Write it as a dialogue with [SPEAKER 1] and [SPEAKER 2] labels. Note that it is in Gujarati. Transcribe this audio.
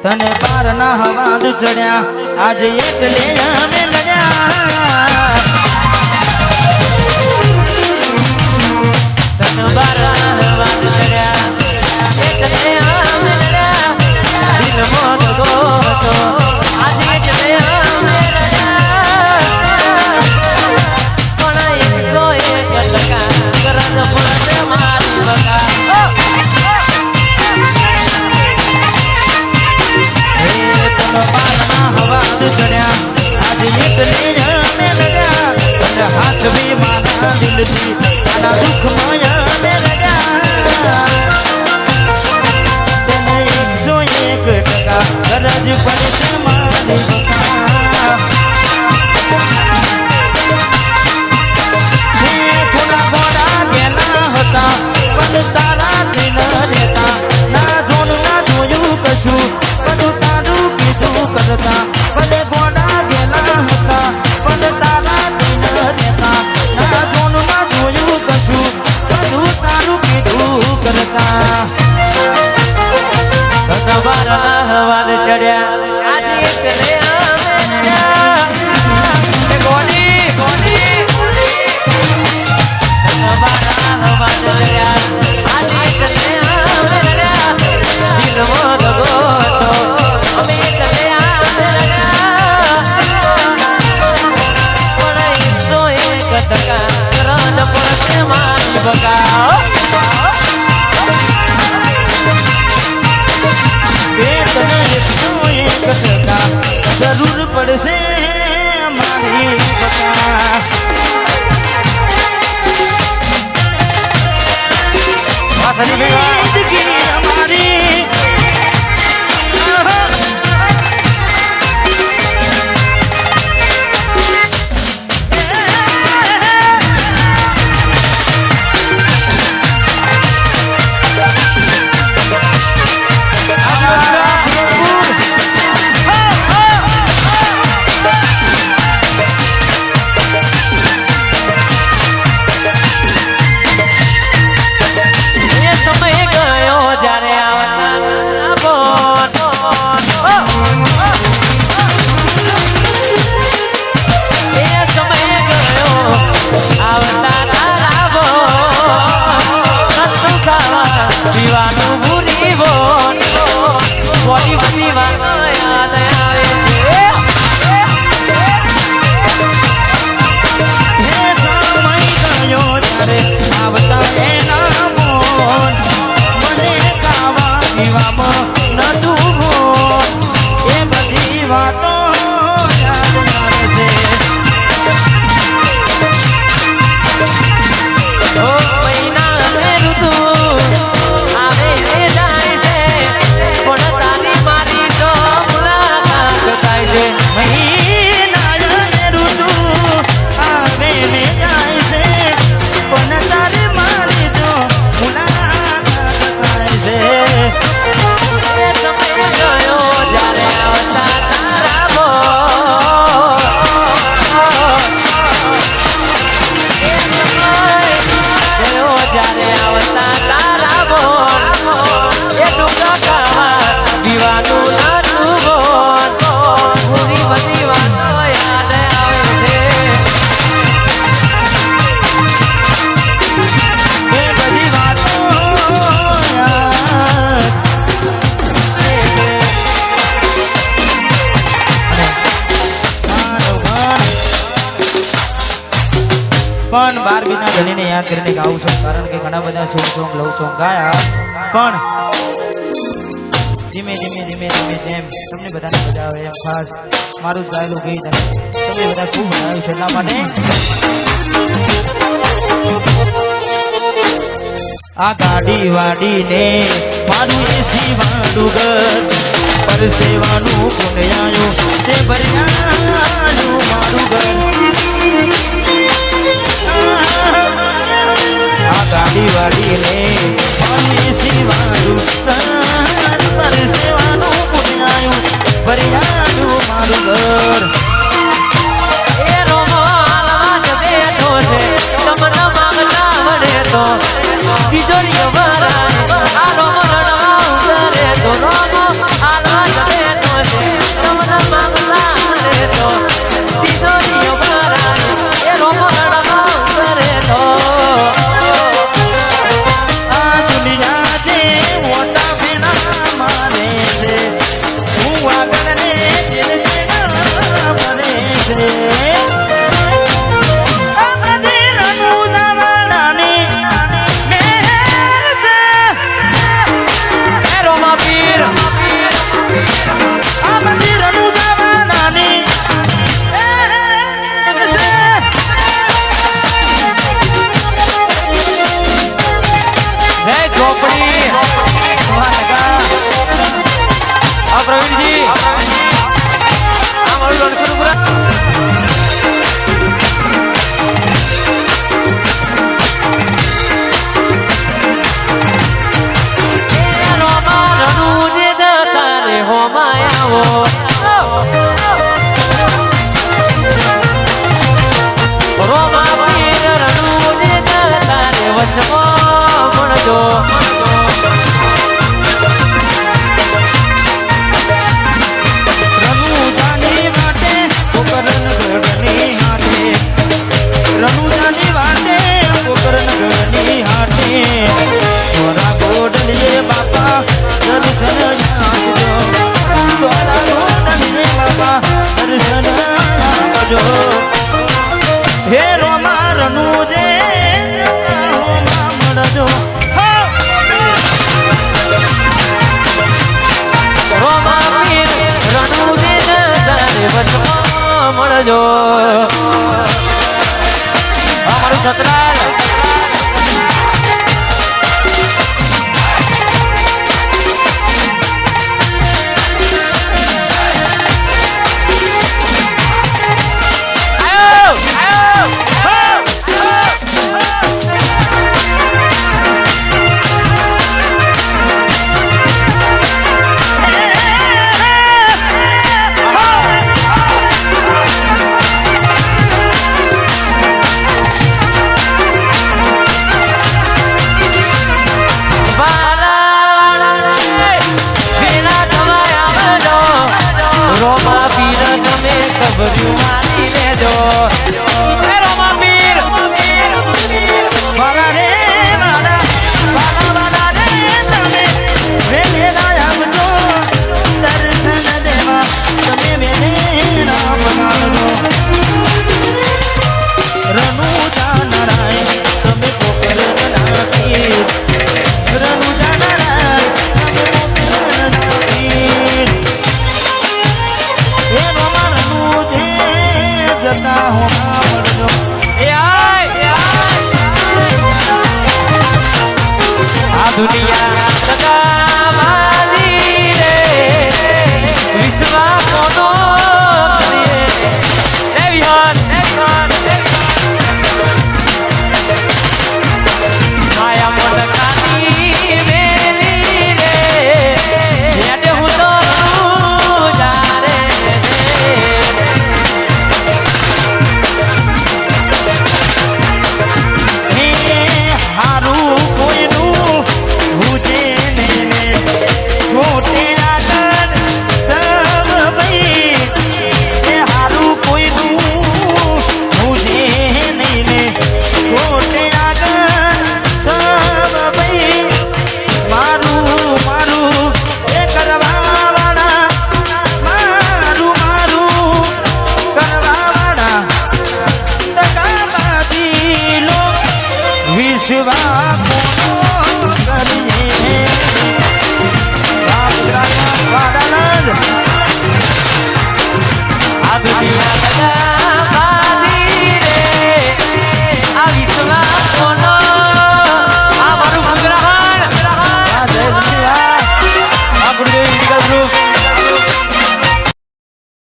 [SPEAKER 1] તને બાર ના હવાદ ચડ્યા આજે એકલે અમે લડ્યા તને બાર ના હવાદ ચડ્યા એકલે અમે લડ્યા દિલ મોત ગોતો આજે એકલે અમે લડ્યા પણ 101 ટકા કરજ પડશે મારી બકા હવાદ ચડ્યા આજે એકલે અમે લડ્યા તને હાથ બી મારા દિલથી આના દુઃખમાં અમે લડ્યા તને 101 ટકા ગરજ પડશે મારી બકા થોડા ઘોડા ગેલા હતા પણ તારાથી ન રહેતા ના જોન ના જોયું કશું બધું તારું કીધું કરતા ભલે ગોડા ગેલા હતા પણ તારાથી ન રહેતા ના જોન ના જોયું કશું બધું તારું કીધું કરતા તમારા હવાલ ચડ્યા આજે એકલે અમે લડ્યા ગોડી ગોડી તમારા હવાલ ચડ્યા આજે એકલે અમે લડ્યા દિલ મોત ગોતો અમે એકલે અમે લડ્યા પણ 101 ટકા કરજ પડશે મારી બકા જરૂર પડશે મારી બકા જિંદગી અમારી પણ 12 બીના ધણીને યાદ કરીને ગાવું છું કારણ કે ઘણા બધા સોંગ લવ સોંગ ગાયા પણ ધીમે ધીમે ધીમે ધીમે જેમ તમને બધાને મજા આવે એમ ખાસ મારું જ ગાયેલું ગીત તમે બધા ખૂબ બનાવ્યું છે એટલા માટે આ ગાડી વાડીને મારું એસી વાળું ઘર પરસેવાનું પુણ્યાયું તે ભર્યાનું મારું ઘર આ ગાડી વાડીને મારું એસી વાળું ઘર પરસેવાનું પુણ્યાયું ભર્યાનું મારું ઘર એ રોમો આજ બેઠો છે તમને માંગતા વડે તો તિજોરીઓ ભરાય આલો મરણવા ઉતરે તો રોમો આલવા હા પ્રવીણજી આ મારું લડકનું પૂરા હે રોમા રનુજે મળજો રોમા પીર રનુજે તારે વચમાં મળજો અમારું સતરાલ બધું માની લેજો રોમા પીર વાલા રે વાલા વાલા વાલા રે તમે વેલેલા આવજો દર્શન દેવા તમે વેલેલા બનાવજો રનુજા નારાયણ તમે કોકર નાખી રનુજા નારાયણ તમે કોકર નાખી એ રોમા જતા હો મળજો એ આય આ દુનિયા સદા મારી રે વિશ્વાસ નો કરીએ એ વિહાર માયા મોટકાની મેલી રે જેટે હું તો જારે આ દુનિયા